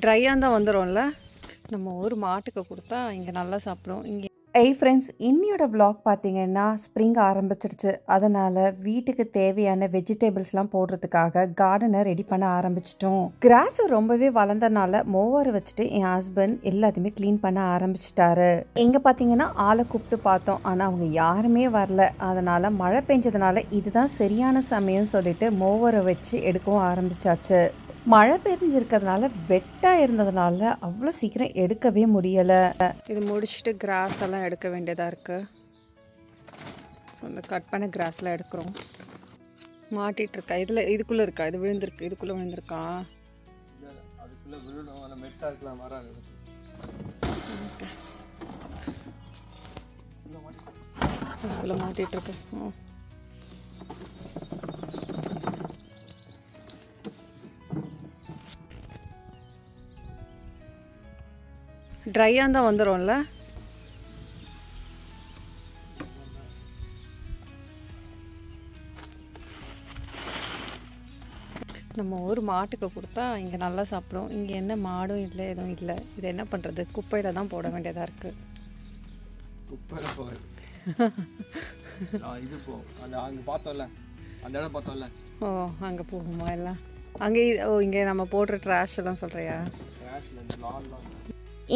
ட்ரையாக தான் வந்துடும்ல. நம்ம ஒரு மாட்டுக்கு கொடுத்தா இங்கே நல்லா சாப்பிடும். இங்கே ஃப்ரெண்ட்ஸ், இன்னியோட vlog பார்த்தீங்கன்னா ஸ்ப்ரிங் ஆரம்பிச்சிருச்சு. அதனால் வீட்டுக்கு தேவையான வெஜிடபிள்ஸ்லாம் போடுறதுக்காக கார்டனை ரெடி பண்ண ஆரம்பிச்சிட்டோம். கிராஸ் ரொம்பவே வளர்ந்தனால மோவரை வச்சுட்டு என் ஹஸ்பண்ட் எல்லாத்தையுமே க்ளீன் பண்ண ஆரம்பிச்சிட்டாரு. இங்கே பார்த்தீங்கன்னா ஆளை கூப்பிட்டு பார்த்தோம், ஆனால் அவங்க யாருமே வரல. அதனால் மழை பெஞ்சதுனால இதுதான் சரியான சமயம் சொல்லிட்டு மோவரை வச்சு எடுக்கவும் ஆரம்பிச்சாச்சு. மழை பெஞ்சிருக்கிறதுனால வெட்டாக இருந்ததுனால அவ்வளோ சீக்கிரம் எடுக்கவே முடியலை. இது முடிச்சுட்டு கிராஸ் எல்லாம் எடுக்க வேண்டியதாக இருக்குது. ஸோ அந்த கட் பண்ண கிராஸ்லாம் எடுக்கிறோம். மாட்டிகிட்ருக்கா இதில், இதுக்குள்ளே இருக்கா? இது விழுந்திருக்கு, இதுக்குள்ளே விழுந்திருக்கா? அதுக்குள்ளே விழுணும், அந்த மெட்டாக இருக்கலாம் வராது. இதுக்குள்ளே மாட்டிகிட்ருக்கு. ட்ரையாக தான் வந்துடும்ல. நம்ம ஒரு மாட்டுக்கு கொடுத்தா இங்கே நல்லா சாப்பிடும். இங்கே எந்த மாடும் இல்லை, எதுவும் இல்லை. இது என்ன பண்ணுறது? குப்பையில் தான் போட வேண்டியதாக இருக்குது. குப்பையில் போகுது. இது போ அந்த அங்கே பார்த்தோம்ல, அந்த இடம் பார்த்தோம்ல. ஓ, அங்கே போகுமா எல்லாம்? அங்கே இங்கே நம்ம போடுற ட்ராஷ் எல்லாம் சொல்கிறியா? ட்ராஷில் இந்த லால்லாம்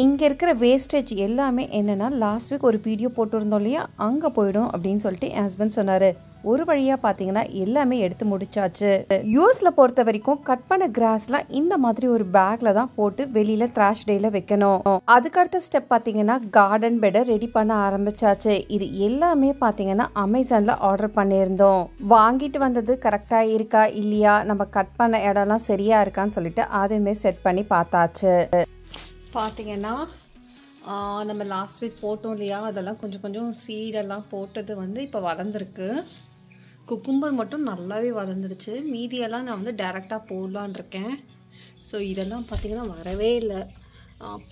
இங்கே இருக்கிற வேஸ்டேஜ் எல்லாமே என்னென்னா, லாஸ்ட் வீக் ஒரு வீடியோ போட்டிருந்தோம் இல்லையா, அங்கே போயிடும் அப்படின்னு சொல்லிட்டு என் ஹஸ்பண்ட் சொன்னார். ஒரு வழியாக பார்த்தீங்கன்னா எல்லாமே எடுத்து முடிச்சாச்சு. யூஎஸில் பொறுத்த வரைக்கும் கட் பண்ண கிராஸ்லாம் இந்த மாதிரி ஒரு பேக்கில் தான் போட்டு வெளியில் ட்ராஷ் டேயில் வைக்கணும். அதுக்கடுத்த ஸ்டெப் பார்த்தீங்கன்னா கார்டன் பெட்டை ரெடி பண்ண ஆரம்பிச்சாச்சு. இது எல்லாமே பார்த்தீங்கன்னா அமேசானில் ஆர்டர் பண்ணியிருந்தோம். வாங்கிட்டு வந்தது கரெக்டாக இருக்கா இல்லையா, நம்ம கட் பண்ண இடம்லாம் சரியாக இருக்கான்னு சொல்லிட்டு அதுவுமே செட் பண்ணி பார்த்தாச்சு. பார்த்தீங்கன்னா நம்ம லாஸ்ட் வீக் போட்டோம் இல்லையா, அதெல்லாம் கொஞ்சம் கொஞ்சம் சீடெல்லாம் போட்டது வந்து இப்போ வளர்ந்துருக்கு. குக்கும்பர் மட்டும் நல்லாவே வளர்ந்துருச்சு. மீதியெல்லாம் நான் வந்து டைரெக்டாக போடலான் இருக்கேன். ஸோ இதெல்லாம் பார்த்திங்கன்னா வரவே இல்லை.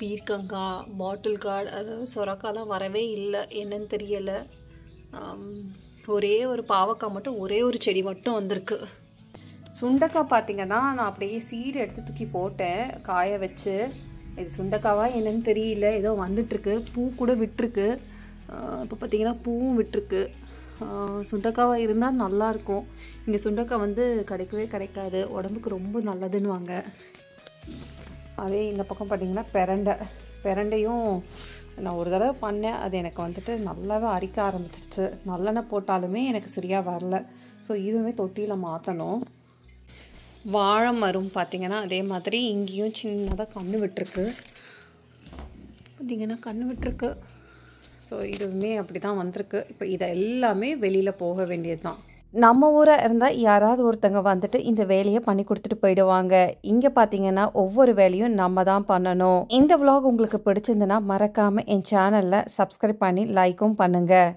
பீர்க்கங்காய், பாட்டில் கார்டு, அதாவது சொரக்காலாம் வரவே இல்லை. என்னன்னு தெரியலை. ஒரே ஒரு பாவக்காய் மட்டும், ஒரே ஒரு செடி மட்டும் வந்திருக்கு. சுண்டைக்காய் பார்த்திங்கன்னா நான் அப்படியே சீடு எடுத்து தூக்கி போட்டேன் காய வச்சு. இது சுண்டைக்காவா என்னன்னு தெரியல, ஏதோ வந்துட்டுருக்கு. பூ கூட விட்டுருக்கு. இப்போ பார்த்திங்கன்னா பூவும் விட்டுருக்கு. சுண்டைக்காவாக இருந்தால் நல்லாயிருக்கும். இங்கே சுண்டைக்காய் வந்து கிடைக்கவே கிடைக்காது, உடம்புக்கு ரொம்ப நல்லதுன்னுவாங்க. அதே இந்த பக்கம் பார்த்திங்கன்னா பெரண்டையும் நான் ஒரு தடவை பண்ணேன். அது எனக்கு வந்துட்டு நல்லாவே அரிக்க ஆரம்பிச்சிருச்சு. நல்லெண்ணெய் போட்டாலுமே எனக்கு சரியாக வரல. ஸோ இதுவுமே தொட்டியில் மாற்றணும். வாழை மரம் பார்த்திங்கன்னா அதே மாதிரி இங்கேயும் சின்னதாக கன்று விட்டுருக்கு. பார்த்திங்கன்னா கன்று விட்டுருக்கு. ஸோ இதுவுமே அப்படி தான் வந்திருக்கு. இப்போ இதை எல்லாமே வெளியில் போக வேண்டியது தான். நம்ம ஊரை இருந்தால் யாராவது ஒருத்தங்க வந்துட்டு இந்த வேலையை பண்ணி கொடுத்துட்டு போயிடுவாங்க. இங்கே பார்த்தீங்கன்னா ஒவ்வொரு வேலையும் நம்ம தான் பண்ணணும். இந்த vlog உங்களுக்கு பிடிச்சிருந்துன்னா மறக்காமல் என் சேனலில் சப்ஸ்கிரைப் பண்ணி லைக்கும் பண்ணுங்கள்.